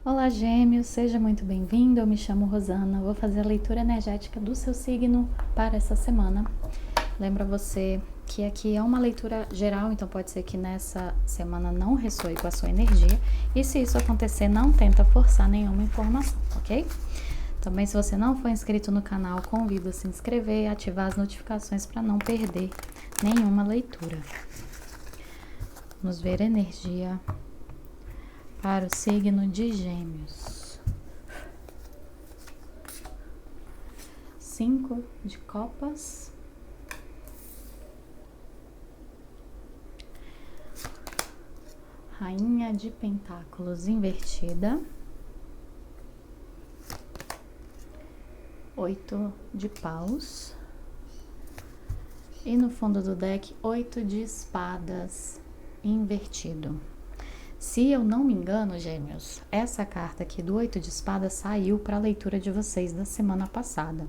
Olá, Gêmeos, seja muito bem-vindo. Eu me chamo Rosana, vou fazer a leitura energética do seu signo para essa semana. Lembra você que aqui é uma leitura geral, então pode ser que nessa semana não ressoe com a sua energia. E se isso acontecer, não tenta forçar nenhuma informação, ok? Também, se você não for inscrito no canal, convido a se inscrever e ativar as notificações para não perder nenhuma leitura. Vamos ver energia para o signo de Gêmeos. 5 de copas. Rainha de pentáculos invertida. 8 de paus. E no fundo do deck, 8 de espadas invertido. Se eu não me engano, Gêmeos, essa carta aqui do 8 de espadas saiu para a leitura de vocês da semana passada.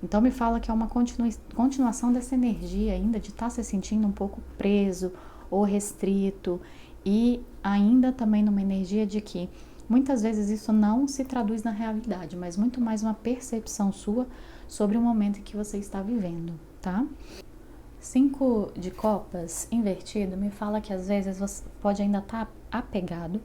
Então me fala que é uma continuação dessa energia ainda de estar se sentindo um pouco preso ou restrito e ainda também numa energia de que muitas vezes isso não se traduz na realidade, mas muito mais uma percepção sua sobre o momento em que você está vivendo, tá? 5 de copas invertido me fala que às vezes você pode ainda estar apegado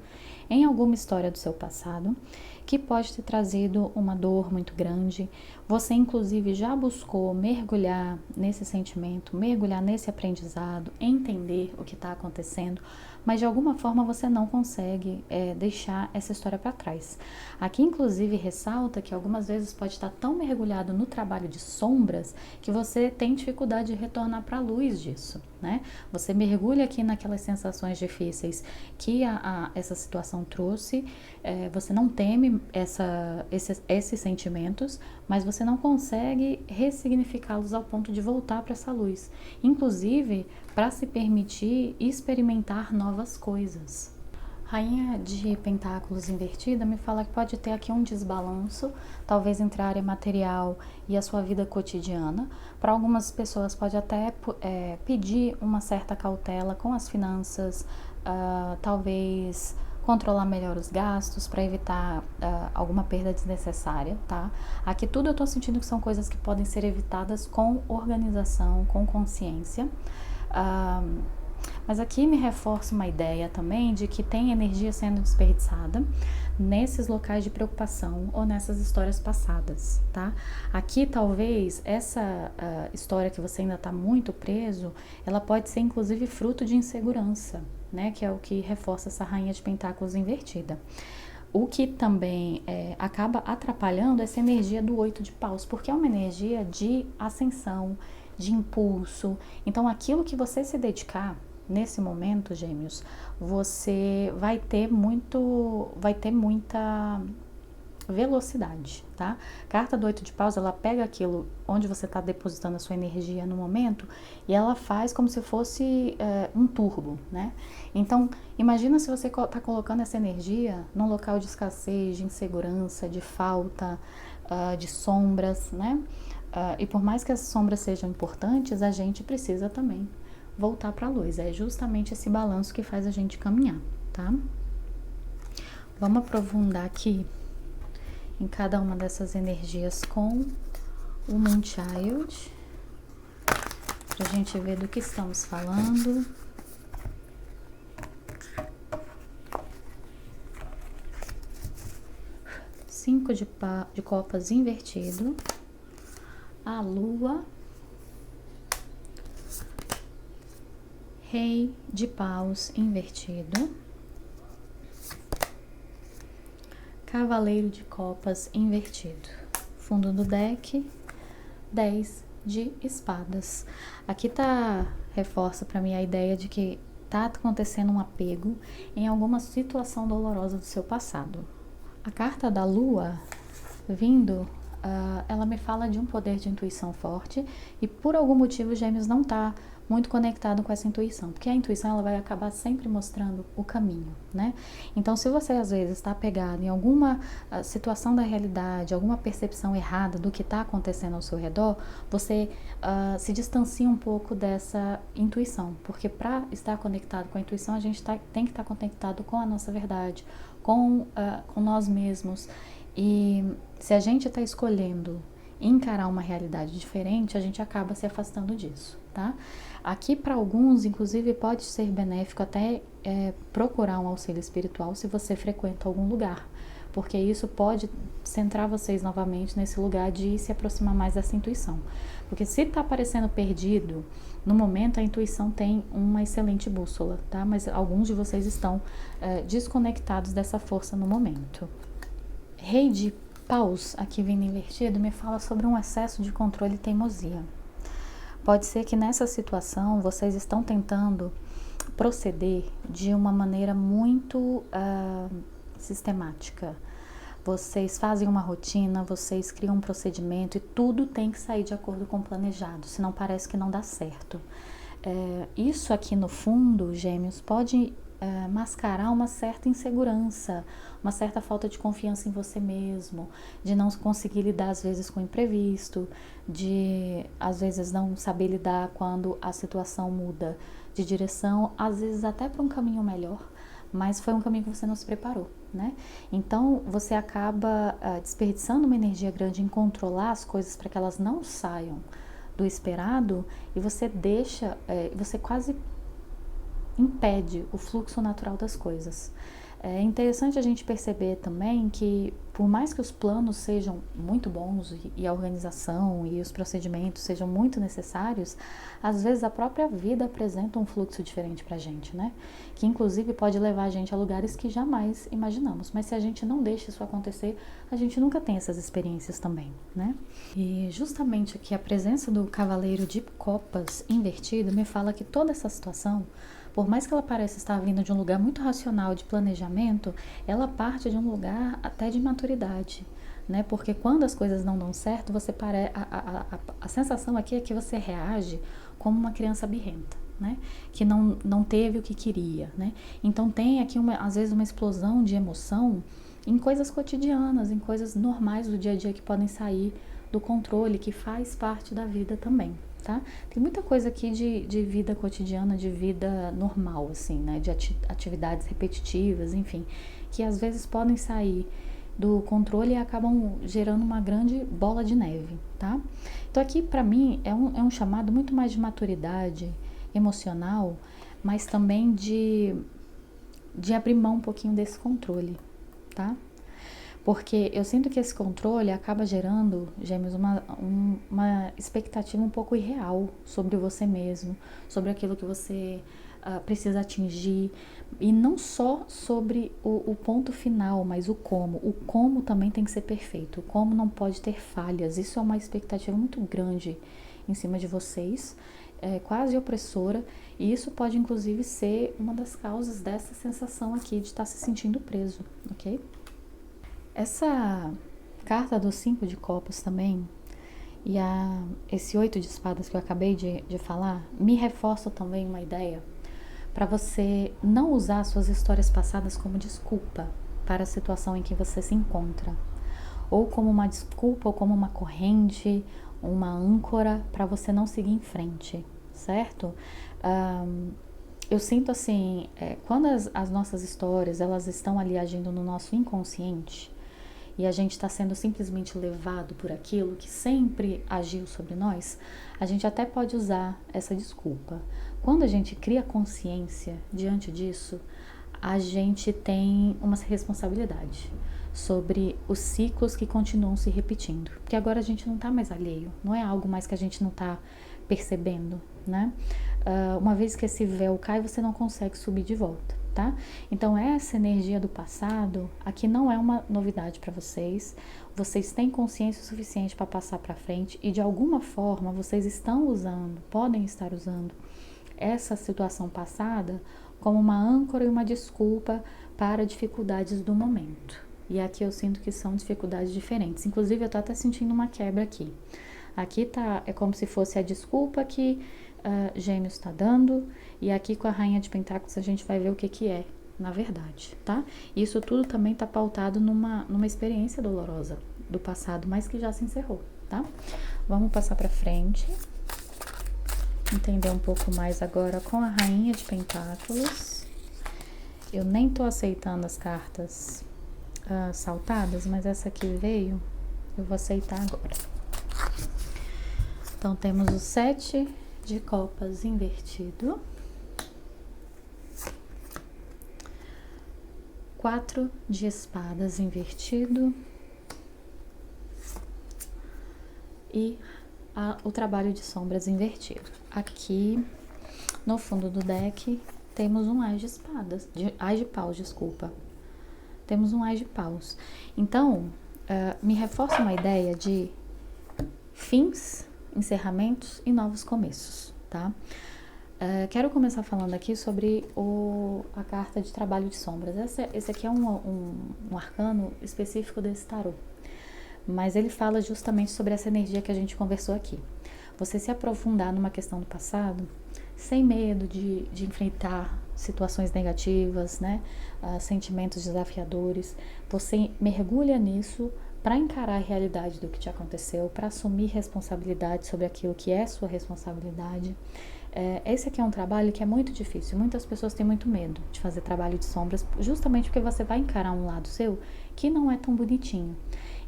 em alguma história do seu passado que pode ter trazido uma dor muito grande. Você inclusive já buscou mergulhar nesse sentimento, mergulhar nesse aprendizado, entender o que está acontecendo, mas de alguma forma você não consegue deixar essa história para trás. Aqui inclusive ressalta que algumas vezes pode estar tão mergulhado no trabalho de sombras que você tem dificuldade de retornar para a luz disso, né? Você mergulha aqui naquelas sensações difíceis que essa situação trouxe, você não teme esses sentimentos, mas você não consegue ressignificá-los ao ponto de voltar para essa luz, inclusive para se permitir experimentar novas coisas. Rainha de pentáculos invertida me fala que pode ter aqui um desbalanço, talvez entre a área material e a sua vida cotidiana. Para algumas pessoas pode até pedir uma certa cautela com as finanças, talvez controlar melhor os gastos para evitar alguma perda desnecessária, tá? Aqui tudo eu tô sentindo que são coisas que podem ser evitadas com organização, com consciência. Mas aqui me reforça uma ideia também de que tem energia sendo desperdiçada nesses locais de preocupação ou nessas histórias passadas, tá? Aqui talvez essa história que você ainda está muito preso, ela pode ser inclusive fruto de insegurança, né? Que é o que reforça essa rainha de pentáculos invertida. O que também acaba atrapalhando essa energia do 8 de paus, porque é uma energia de ascensão, de impulso. Então aquilo que você se dedicar nesse momento, Gêmeos, você vai ter muita velocidade, tá? Carta do 8 de paus, ela pega aquilo onde você está depositando a sua energia no momento e ela faz como se fosse um turbo, né? Então, imagina se você está colocando essa energia num local de escassez, de insegurança, de falta, de sombras, né? E por mais que as sombras sejam importantes, a gente precisa também voltar para a luz. É justamente esse balanço que faz a gente caminhar, tá? Vamos aprofundar aqui em cada uma dessas energias com o Moonchild, pra gente ver do que estamos falando. Cinco de copas invertido, a lua, rei de paus invertido, cavaleiro de copas invertido. Fundo do deck, 10 de espadas. Aqui reforça para mim a ideia de que tá acontecendo um apego em alguma situação dolorosa do seu passado. A carta da lua vindo, ela me fala de um poder de intuição forte e por algum motivo Gêmeos não tá muito conectado com essa intuição, porque a intuição ela vai acabar sempre mostrando o caminho, né? Então, se você às vezes está apegado em alguma situação da realidade, alguma percepção errada do que está acontecendo ao seu redor, você se distancia um pouco dessa intuição, porque para estar conectado com a intuição, a gente tem que estar conectado com a nossa verdade, com nós mesmos. E se a gente está escolhendo encarar uma realidade diferente, a gente acaba se afastando disso, tá? Aqui para alguns, inclusive, pode ser benéfico até procurar um auxílio espiritual se você frequenta algum lugar, porque isso pode centrar vocês novamente nesse lugar de se aproximar mais dessa intuição. Porque se está parecendo perdido, no momento a intuição tem uma excelente bússola, tá? Mas alguns de vocês estão desconectados dessa força no momento. Rei de Paus, aqui vindo invertido, me fala sobre um excesso de controle e teimosia. Pode ser que nessa situação vocês estão tentando proceder de uma maneira muito sistemática. Vocês fazem uma rotina, vocês criam um procedimento e tudo tem que sair de acordo com o planejado, senão parece que não dá certo. Isso aqui no fundo, Gêmeos, pode mascarar uma certa insegurança, uma certa falta de confiança em você mesmo, de não conseguir lidar às vezes com o imprevisto, de às vezes não saber lidar quando a situação muda de direção, às vezes até para um caminho melhor, mas foi um caminho que você não se preparou, né? Então você acaba desperdiçando uma energia grande em controlar as coisas para que elas não saiam do esperado e você deixa, você quase impede o fluxo natural das coisas. É interessante a gente perceber também que, por mais que os planos sejam muito bons e a organização e os procedimentos sejam muito necessários, às vezes a própria vida apresenta um fluxo diferente pra gente, né? Que inclusive pode levar a gente a lugares que jamais imaginamos. Mas se a gente não deixa isso acontecer, a gente nunca tem essas experiências também, né? E justamente aqui a presença do Cavaleiro de Copas invertido me fala que toda essa situação, por mais que ela pareça estar vindo de um lugar muito racional de planejamento, ela parte de um lugar até de maturidade, né? Porque quando as coisas não dão certo, você a sensação aqui é que você reage como uma criança birrenta, né? Que não teve o que queria, né? Então tem aqui às vezes uma explosão de emoção em coisas cotidianas, em coisas normais do dia a dia que podem sair do controle, que faz parte da vida também. Tá? Tem muita coisa aqui de vida cotidiana, de vida normal, assim, né? De atividades repetitivas, enfim, que às vezes podem sair do controle e acabam gerando uma grande bola de neve, tá? Então aqui, para mim, é um chamado muito mais de maturidade emocional, mas também de abrir mão um pouquinho desse controle, tá? Porque eu sinto que esse controle acaba gerando, Gêmeos, uma expectativa um pouco irreal sobre você mesmo, sobre aquilo que você precisa atingir, e não só sobre o ponto final, mas o como. O como também tem que ser perfeito, o como não pode ter falhas. Isso é uma expectativa muito grande em cima de vocês, quase opressora, e isso pode inclusive ser uma das causas dessa sensação aqui de estar se sentindo preso, ok? Essa carta do 5 de copas também, e esse 8 de espadas que eu acabei de falar, me reforça também uma ideia para você não usar suas histórias passadas como desculpa para a situação em que você se encontra, ou como uma desculpa, ou como uma corrente, uma âncora para você não seguir em frente, certo? Eu sinto assim, quando as nossas histórias, elas estão ali agindo no nosso inconsciente, e a gente está sendo simplesmente levado por aquilo que sempre agiu sobre nós, a gente até pode usar essa desculpa. Quando a gente cria consciência diante disso, a gente tem uma responsabilidade sobre os ciclos que continuam se repetindo. Porque agora a gente não está mais alheio, não é algo mais que a gente não está percebendo, né? Uma vez que esse véu cai, você não consegue subir de volta. Tá? Então essa energia do passado aqui não é uma novidade para vocês. Vocês têm consciência suficiente para passar para frente e de alguma forma vocês estão usando, podem estar usando essa situação passada como uma âncora e uma desculpa para dificuldades do momento. E aqui eu sinto que são dificuldades diferentes. Inclusive eu tô até sentindo uma quebra aqui. Aqui é como se fosse a desculpa que Gêmeos está dando, e aqui com a Rainha de Pentáculos a gente vai ver o que é, na verdade, tá? Isso tudo também tá pautado numa experiência dolorosa do passado, mas que já se encerrou, tá? Vamos passar pra frente, entender um pouco mais agora com a Rainha de Pentáculos Eu nem tô aceitando as cartas saltadas, mas essa aqui veio, eu vou aceitar agora. Então, temos o 7 de copas invertido, 4 de espadas invertido e o trabalho de sombras invertido. Aqui no fundo do deck temos um As de espadas, As de paus, desculpa. Temos um As de paus. Então, me reforça uma ideia de fins, encerramentos e novos começos, tá? Quero começar falando aqui sobre a carta de trabalho de sombras. Esse aqui é um arcano específico desse tarô, mas ele fala justamente sobre essa energia que a gente conversou aqui. Você se aprofundar numa questão do passado, sem medo de enfrentar situações negativas, né? Sentimentos desafiadores. Você mergulha nisso para encarar a realidade do que te aconteceu, para assumir responsabilidade sobre aquilo que é sua responsabilidade. Esse aqui é um trabalho que é muito difícil. Muitas pessoas têm muito medo de fazer trabalho de sombras, justamente porque você vai encarar um lado seu que não é tão bonitinho.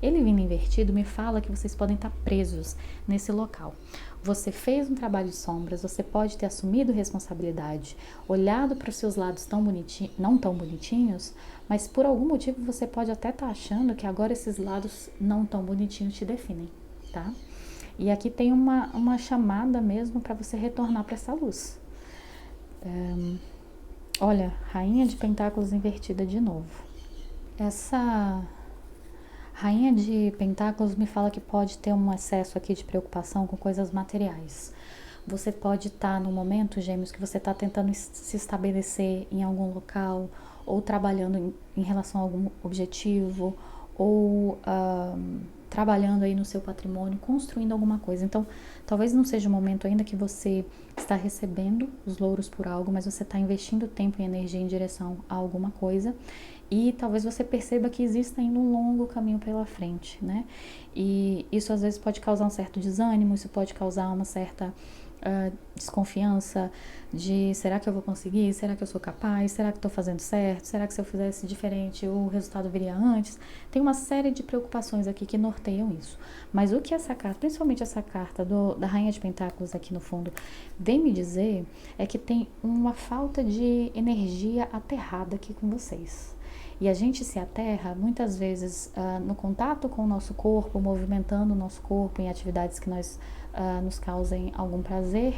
Ele vindo invertido me fala que vocês podem estar presos nesse local. Você fez um trabalho de sombras, você pode ter assumido responsabilidade, olhado para os seus lados não tão bonitinhos, mas por algum motivo você pode até estar achando que agora esses lados não tão bonitinhos te definem, tá? E aqui tem uma chamada mesmo para você retornar para essa luz. Olha, Rainha de Pentáculos invertida de novo. Essa Rainha de Pentáculos me fala que pode ter um excesso aqui de preocupação com coisas materiais. Você pode estar no momento, Gêmeos, que você está tentando se estabelecer em algum local, ou trabalhando em relação a algum objetivo, ou trabalhando aí no seu patrimônio, construindo alguma coisa. Então, talvez não seja o momento ainda que você está recebendo os louros por algo, mas você está investindo tempo e energia em direção a alguma coisa. E talvez você perceba que existe ainda um longo caminho pela frente, né? E isso às vezes pode causar um certo desânimo, isso pode causar uma certa desconfiança de será que eu vou conseguir? Será que eu sou capaz? Será que estou fazendo certo? Será que se eu fizesse diferente o resultado viria antes? Tem uma série de preocupações aqui que norteiam isso. Mas o que essa carta, principalmente essa carta da Rainha de Pentáculos aqui no fundo, vem me dizer é que tem uma falta de energia aterrada aqui com vocês. E a gente se aterra muitas vezes no contato com o nosso corpo, movimentando o nosso corpo em atividades que nos causem algum prazer,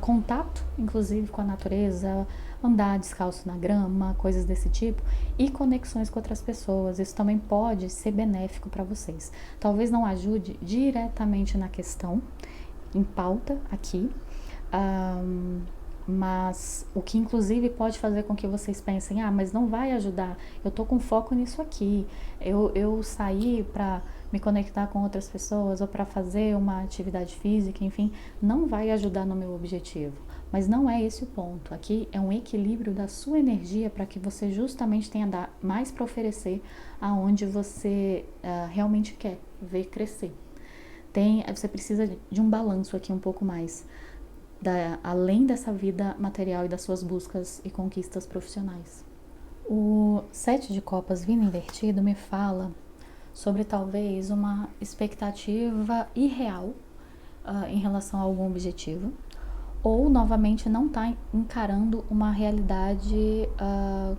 contato, inclusive, com a natureza, andar descalço na grama, coisas desse tipo, e conexões com outras pessoas. Isso também pode ser benéfico para vocês. Talvez não ajude diretamente na questão em pauta aqui, mas o que inclusive pode fazer com que vocês pensem, mas não vai ajudar, eu tô com foco nisso aqui, eu saí para me conectar com outras pessoas ou para fazer uma atividade física, enfim, não vai ajudar no meu objetivo. Mas não é esse o ponto. Aqui é um equilíbrio da sua energia para que você justamente tenha mais para oferecer aonde você realmente quer ver crescer. Você precisa de um balanço aqui um pouco mais, além dessa vida material e das suas buscas e conquistas profissionais. O 7 de copas vindo invertido me fala sobre talvez uma expectativa irreal em relação a algum objetivo, ou novamente não está encarando uma realidade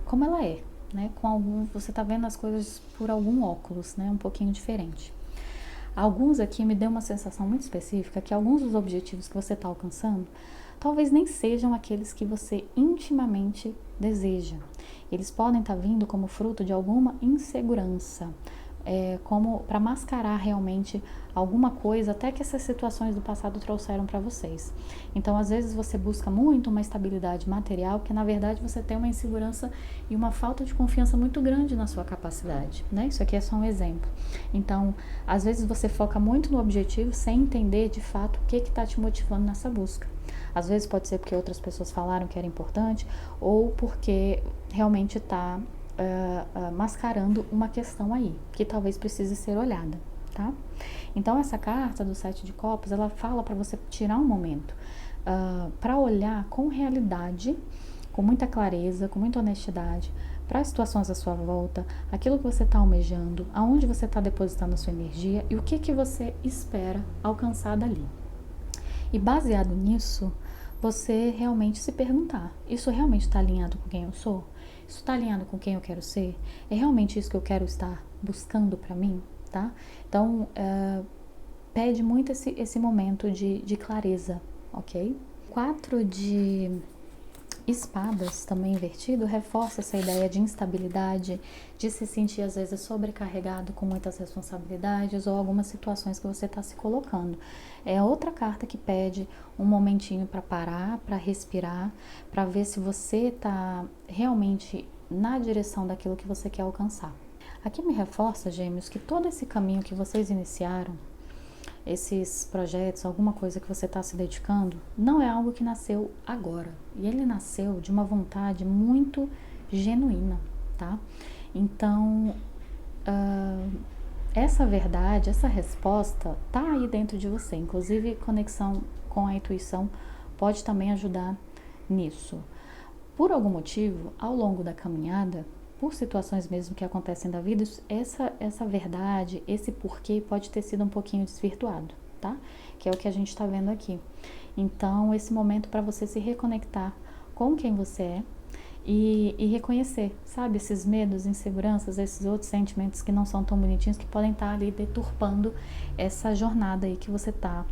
como ela é, né? Você está vendo as coisas por algum óculos, né? Um pouquinho diferente. Alguns aqui me deu uma sensação muito específica que alguns dos objetivos que você está alcançando talvez nem sejam aqueles que você intimamente deseja. Eles podem estar vindo como fruto de alguma insegurança, como para mascarar realmente alguma coisa até que essas situações do passado trouxeram para vocês. Então, às vezes você busca muito uma estabilidade material, que na verdade você tem uma insegurança e uma falta de confiança muito grande na sua capacidade, né? Isso aqui é só um exemplo. Então, às vezes você foca muito no objetivo sem entender de fato o que está te motivando nessa busca. Às vezes pode ser porque outras pessoas falaram que era importante ou porque realmente está mascarando uma questão aí, que talvez precise ser olhada, tá? Então, essa carta do 7 de copas, ela fala para você tirar um momento para olhar com realidade com muita clareza, com muita honestidade, para as situações à sua volta, aquilo que você está almejando, aonde você está depositando a sua energia e o que você espera alcançar dali. E baseado nisso, você realmente se perguntar, isso realmente está alinhado com quem eu sou? Isso está alinhado com quem eu quero ser? É realmente isso que eu quero estar buscando para mim, tá? Então, pede muito esse momento de clareza, ok? 4 de espadas, também invertido, reforça essa ideia de instabilidade, de se sentir às vezes sobrecarregado com muitas responsabilidades ou algumas situações que você está se colocando. É outra carta que pede um momentinho para parar, para respirar, para ver se você está realmente na direção daquilo que você quer alcançar. Aqui me reforça, Gêmeos, que todo esse caminho que vocês iniciaram, esses projetos, alguma coisa que você está se dedicando, não é algo que nasceu agora. E ele nasceu de uma vontade muito genuína, tá? Então, essa verdade, essa resposta tá aí dentro de você. Inclusive, conexão com a intuição pode também ajudar nisso. Por algum motivo, ao longo da caminhada, por situações mesmo que acontecem da vida, essa verdade, esse porquê pode ter sido um pouquinho desvirtuado, tá? Que é o que a gente está vendo aqui. Então, esse momento para você se reconectar com quem você é e reconhecer, sabe? Esses medos, inseguranças, esses outros sentimentos que não são tão bonitinhos, que podem estar ali deturpando essa jornada aí que você está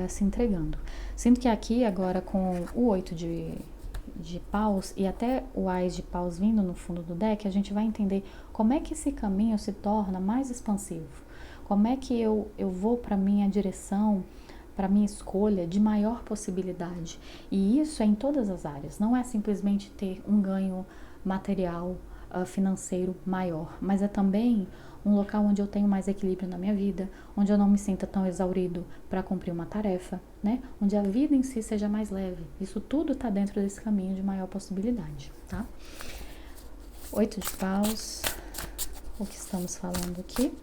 se entregando. Sinto que aqui, agora com o 8 de paus e até o ás de paus vindo no fundo do deck, a gente vai entender como é que esse caminho se torna mais expansivo, como é que eu vou para minha direção, para minha escolha de maior possibilidade. E isso é em todas as áreas, não é simplesmente ter um ganho material, financeiro maior, mas é também um local onde eu tenho mais equilíbrio na minha vida, onde eu não me sinta tão exaurido para cumprir uma tarefa, né? Onde a vida em si seja mais leve. Isso tudo está dentro desse caminho de maior possibilidade, tá? 8 de paus, o que estamos falando aqui?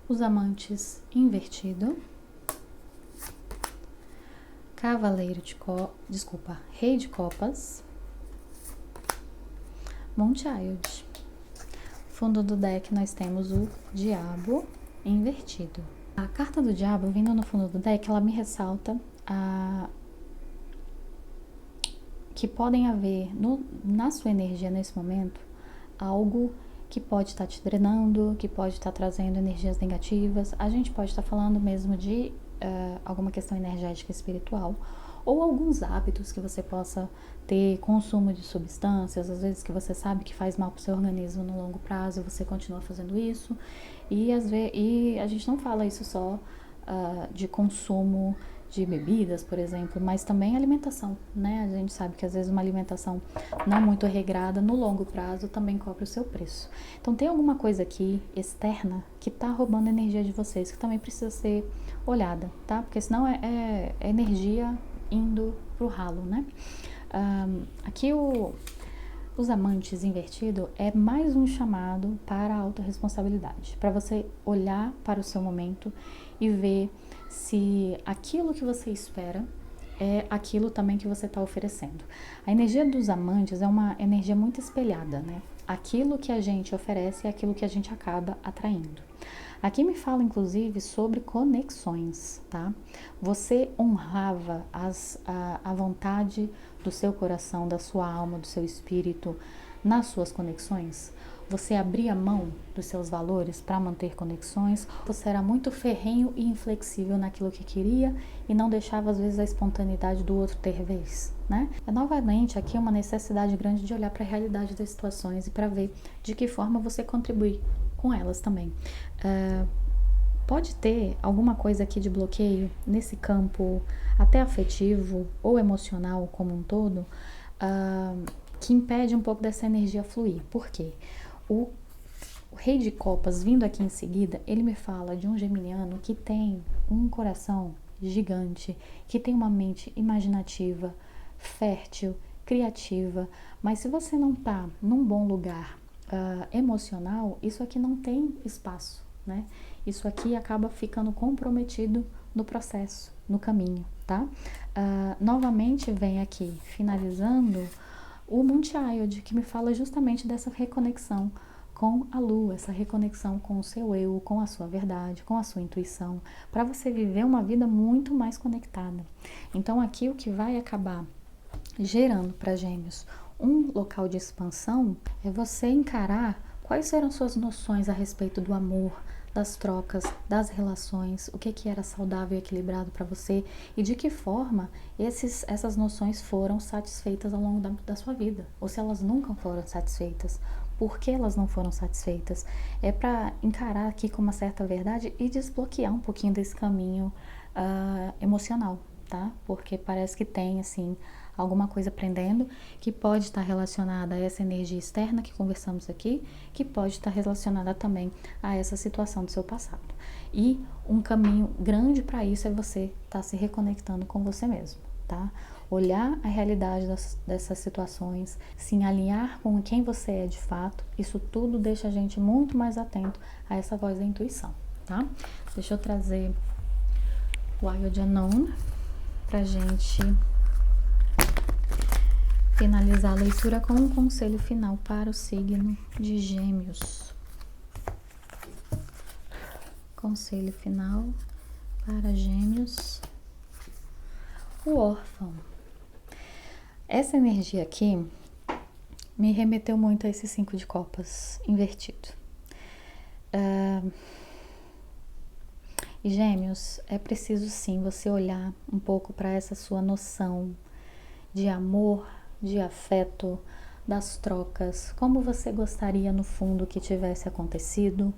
Os amantes invertido. Cavaleiro de Rei de Copas. Moonchild. Fundo do deck nós temos o Diabo invertido. A carta do Diabo vindo no fundo do deck, ela me ressalta que podem haver na sua energia nesse momento algo que pode estar te drenando, que pode estar trazendo energias negativas. A gente pode estar falando mesmo de alguma questão energética espiritual, ou alguns hábitos que você possa ter, consumo de substâncias, às vezes que você sabe que faz mal para o seu organismo no longo prazo, você continua fazendo isso, e a gente não fala isso só de consumo de bebidas, por exemplo, mas também alimentação, né? A gente sabe que às vezes uma alimentação não muito regrada no longo prazo também cobra o seu preço. Então tem alguma coisa aqui externa que tá roubando energia de vocês, que também precisa ser olhada, tá? Porque senão é energia indo pro ralo, né? Aqui os amantes invertido é mais um chamado para a autorresponsabilidade, para você olhar para o seu momento e ver se aquilo que você espera é aquilo também que você está oferecendo. A energia dos amantes é uma energia muito espelhada, né? Aquilo que a gente oferece é aquilo que a gente acaba atraindo. Aqui me fala, inclusive, sobre conexões, tá? Você honrava a vontade do seu coração, da sua alma, do seu espírito nas suas conexões? Você abria mão dos seus valores para manter conexões? Você era muito ferrenho e inflexível naquilo que queria e não deixava, às vezes, a espontaneidade do outro ter vez, né? É novamente aqui uma necessidade grande de olhar para a realidade das situações e para ver de que forma você contribui com elas também. Pode ter alguma coisa aqui de bloqueio nesse campo até afetivo ou emocional como um todo, que impede um pouco dessa energia fluir. Por quê? O Rei de Copas vindo aqui em seguida, ele me fala de um geminiano que tem um coração gigante, que tem uma mente imaginativa, fértil, criativa, mas se você não tá num bom lugar emocional, isso aqui não tem espaço, né? Isso aqui acaba ficando comprometido no processo, no caminho, tá? Novamente vem aqui, finalizando, o Moon Child, que me fala justamente dessa reconexão com a lua, essa reconexão com o seu eu, com a sua verdade, com a sua intuição, para você viver uma vida muito mais conectada. Então aqui o que vai acabar gerando para Gêmeos um local de expansão é você encarar quais eram suas noções a respeito do amor, das trocas, das relações, o que era saudável e equilibrado para você e de que forma essas noções foram satisfeitas ao longo da sua vida, ou se elas nunca foram satisfeitas. Por que elas não foram satisfeitas? É para encarar aqui com uma certa verdade e desbloquear um pouquinho desse caminho emocional, tá? Porque parece que tem, assim, alguma coisa prendendo que pode estar relacionada a essa energia externa que conversamos aqui, que pode estar relacionada também a essa situação do seu passado. E um caminho grande para isso é você estar se reconectando com você mesmo, tá? Olhar a realidade dessas situações, se alinhar com quem você é de fato, isso tudo deixa a gente muito mais atento a essa voz da intuição, tá? Deixa eu trazer o Wild Unknown pra gente finalizar a leitura com um conselho final para o signo de Gêmeos. Conselho final para Gêmeos. O órfão. Essa energia aqui me remeteu muito a esse 5 de copas invertido. E Gêmeos, é preciso sim você olhar um pouco para essa sua noção de amor, de afeto, das trocas, como você gostaria no fundo que tivesse acontecido,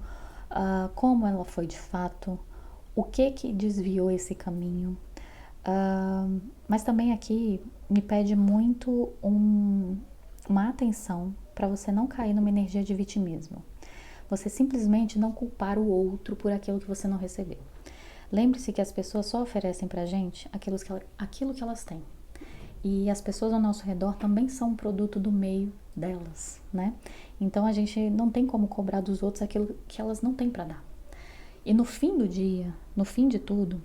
como ela foi de fato, o que desviou esse caminho. Mas também aqui me pede muito uma atenção para você não cair numa energia de vitimismo. Você simplesmente não culpar o outro por aquilo que você não recebeu. Lembre-se que as pessoas só oferecem pra gente aquilo que elas têm. E as pessoas ao nosso redor também são um produto do meio delas, né? Então a gente não tem como cobrar dos outros aquilo que elas não têm para dar. E no fim do dia, no fim de tudo,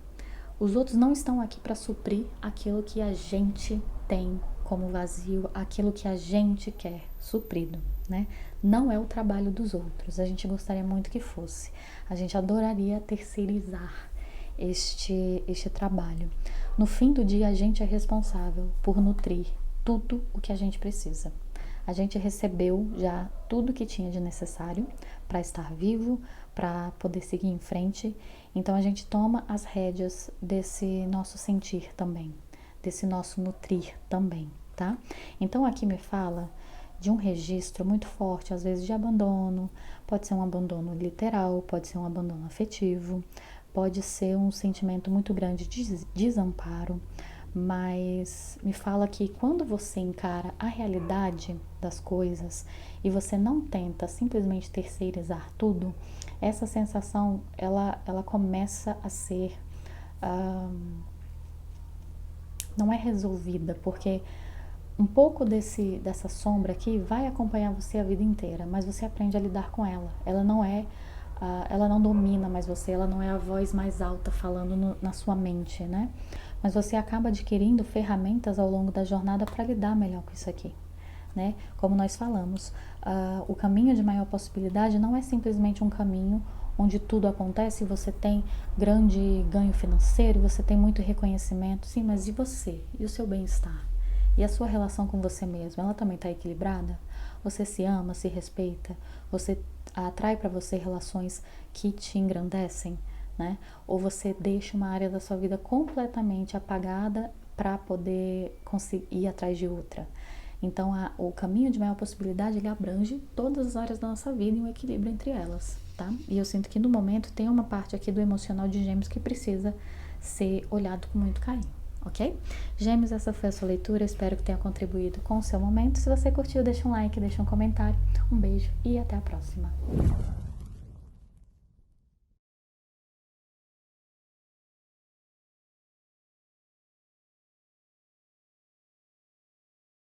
os outros não estão aqui para suprir aquilo que a gente tem como vazio, aquilo que a gente quer suprido, né? Não é o trabalho dos outros, a gente gostaria muito que fosse. A gente adoraria terceirizar este trabalho. No fim do dia, a gente é responsável por nutrir tudo o que a gente precisa. A gente recebeu já tudo que tinha de necessário para estar vivo, para poder seguir em frente. Então a gente toma as rédeas desse nosso sentir também, desse nosso nutrir também, tá? Então aqui me fala de um registro muito forte, às vezes de abandono, pode ser um abandono literal, pode ser um abandono afetivo, pode ser um sentimento muito grande de desamparo, mas me fala que quando você encara a realidade das coisas e você não tenta simplesmente terceirizar tudo, essa sensação ela começa a ser não é resolvida, porque um pouco dessa sombra aqui vai acompanhar você a vida inteira, mas você aprende a lidar com ela. Ela não domina mais você, ela não é a voz mais alta falando na sua mente, né? Mas você acaba adquirindo ferramentas ao longo da jornada para lidar melhor com isso aqui, né? Como nós falamos, o caminho de maior possibilidade não é simplesmente um caminho onde tudo acontece e você tem grande ganho financeiro, você tem muito reconhecimento, sim, mas e você? E o seu bem-estar? E a sua relação com você mesmo, ela também está equilibrada? Você se ama, se respeita? Você atrai para você relações que te engrandecem, né? Ou você deixa uma área da sua vida completamente apagada para poder conseguir ir atrás de outra? Então, o caminho de maior possibilidade, ele abrange todas as áreas da nossa vida e um equilíbrio entre elas, tá? E eu sinto que no momento tem uma parte aqui do emocional de Gêmeos que precisa ser olhado com muito carinho. Ok? Gêmeos, essa foi a sua leitura, espero que tenha contribuído com o seu momento. Se você curtiu, deixa um like, deixa um comentário. Um beijo e até a próxima.